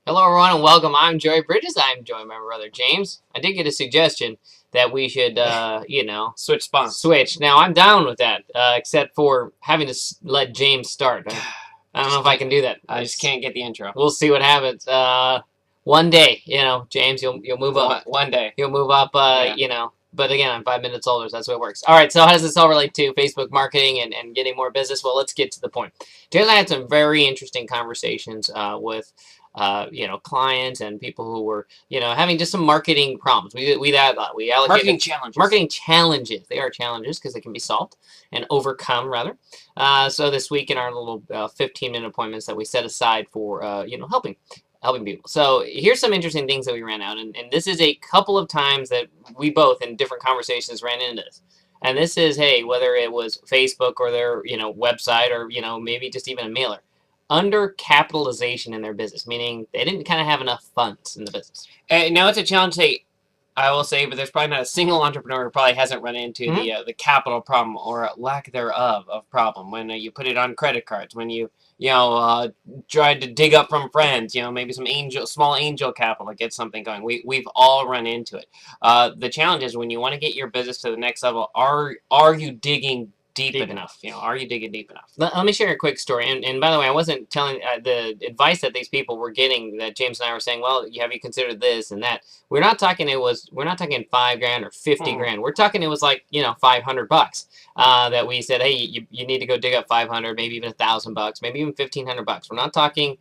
Hello, everyone, and welcome. I'm Joey Bridges. I'm joined by my brother James. I did get a suggestion that we should, Switch spawns. switch. Now, I'm down with that, except for having to let James start. I don't know if I can do that. I just can't get the intro. We'll see what happens. One day, James, you'll move up. One day. You'll move up. Yeah. But again, I'm 5 minutes older, so that's the way it works. All right. So how does this all relate to Facebook marketing and getting more business? Well, let's get to the point. James and I had some very interesting conversations with clients and people who were, having just some marketing problems. We allocated marketing challenges. They are challenges because they can be solved and overcome rather. So this week in our little 15-minute appointments that we set aside for helping people. So here's some interesting things that we ran out, and this is a couple of times that we both in different conversations ran into this. And this is, hey, whether it was Facebook or their website or maybe just even a mailer, under capitalization in their business, meaning they didn't kind of have enough funds in the business. And now it's a challenge. I will say, but there's probably not a single entrepreneur who probably hasn't run into the capital problem or lack thereof of problem when you put it on credit cards, when you tried to dig up from friends, maybe some small angel capital to get something going. We've all run into it. The challenge is when you want to get your business to the next level, are you digging deep enough? Are you digging deep enough? Let me share a quick story. And by the way, I wasn't telling the advice that these people were getting, that James and I were saying, well, have you considered this and that? We're not talking $5,000 or 50 grand. We're talking it was like, $500 that we said, hey, you need to go dig up 500, maybe even $1,000, maybe even $1,500. We're not talking,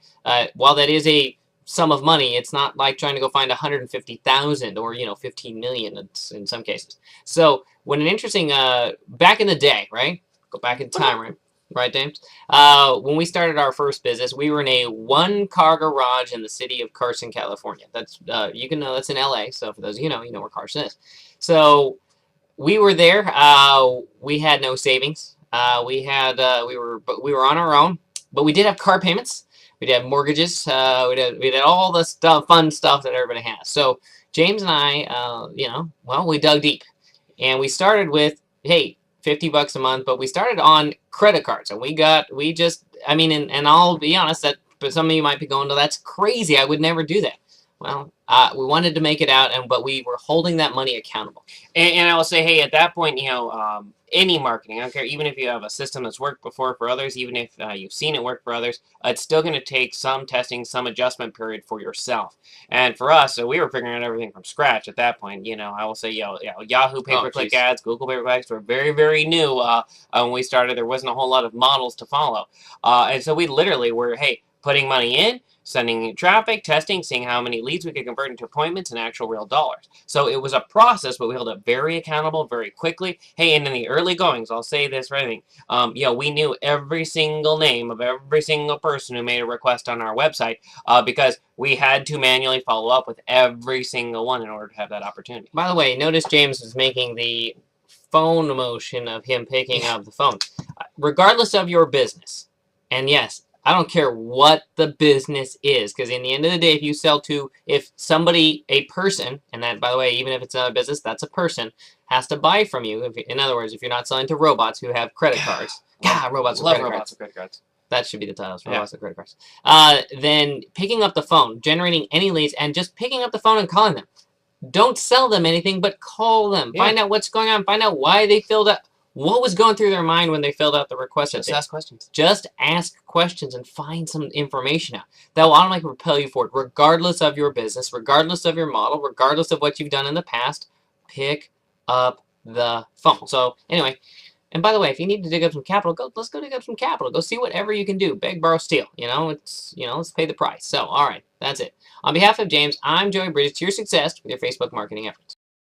while that is a sum of money, it's not like trying to go find 150,000 or 15 million in some cases. So when an interesting back in the day, right? Go back in time, right, James? When we started our first business, we were in a one-car garage in the city of Carson, California. That's that's in LA. So for those of you know where Carson is. So we were there. We had no savings. We were on our own, but we did have car payments. We'd have mortgages. We did all the fun stuff that everybody has. So James and I, we dug deep, and we started with, hey, $50 a month, but we started on credit cards, and and I'll be honest, that but some of you might be going, no, that's crazy. I would never do that. Well, we wanted to make it out, but we were holding that money accountable. And I will say, hey, at that point, any marketing, I don't care, even if you have a system that's worked before for others, even if you've seen it work for others, it's still going to take some testing, some adjustment period for yourself. And for us, so we were figuring out everything from scratch at that point. I will say, Yahoo pay-per-click ads, Google pay-per-clicks were very, very new when we started. There wasn't a whole lot of models to follow. And so we literally were, hey, putting money in, sending traffic, testing, seeing how many leads we could convert into appointments and actual real dollars. So it was a process, but we held it very accountable very quickly. Hey, and in the early goings, I'll say this for everything, we knew every single name of every single person who made a request on our website because we had to manually follow up with every single one in order to have that opportunity. By the way, notice James is making the phone motion of him picking up the phone. Regardless of your business, and yes, I don't care what the business is, because in the end of the day, if somebody, a person, and that, by the way, even if it's not a business, that's a person, has to buy from you. In other words, if you're not selling to robots who have credit cards, robots with credit cards. That should be the title, robots with credit cards. Then picking up the phone, generating any leads, and just picking up the phone and calling them. Don't sell them anything, but call them. Yeah. Find out what's going on. Find out why they filled out. What was going through their mind when they filled out the request? Just ask questions. Just ask questions and find some information out. That will automatically propel you forward, regardless of your business, regardless of your model, regardless of what you've done in the past. Pick up the phone. So anyway, and by the way, if you need to dig up some capital, let's go dig up some capital. Go see whatever you can do. Beg, borrow, steal. Let's pay the price. So all right, that's it. On behalf of James, I'm Joey Bridges. To your success with your Facebook marketing efforts.